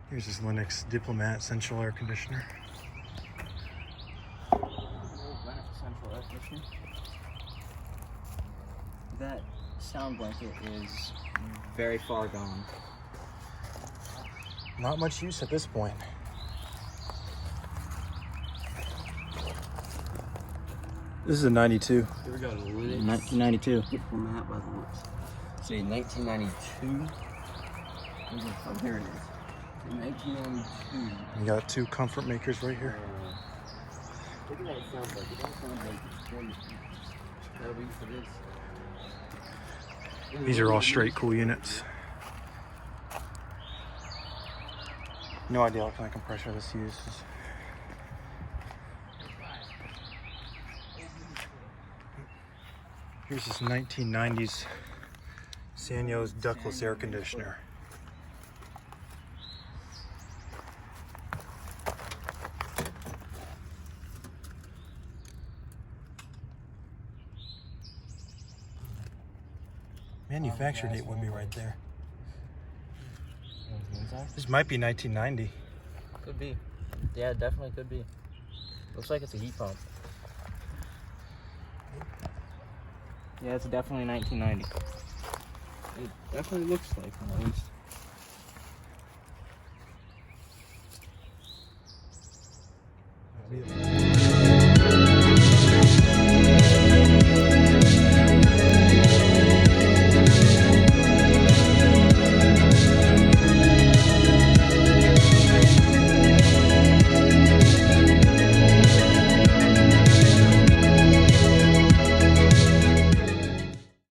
Here's this Lennox Diplomat central air conditioner. Lennox central air conditioner. That sound blanket is very far gone. Not much use at this point. This is a 92. Here we go. 1992. Diplomat by the looks. See, 1992. Oh, here it is. 1992. You got two comfort makers right here. Look at that sound blanket. That sound blanket. That'll be for this. These are all straight cool units. No idea what kind of compressor this uses. Here's this 1990s Sanyo's ductless air conditioner. Manufacture date would be right there. This might be 1990. Could be. Yeah, it definitely could be. Looks like it's a heat pump. Yeah, it's definitely 1990. It definitely looks like one at least.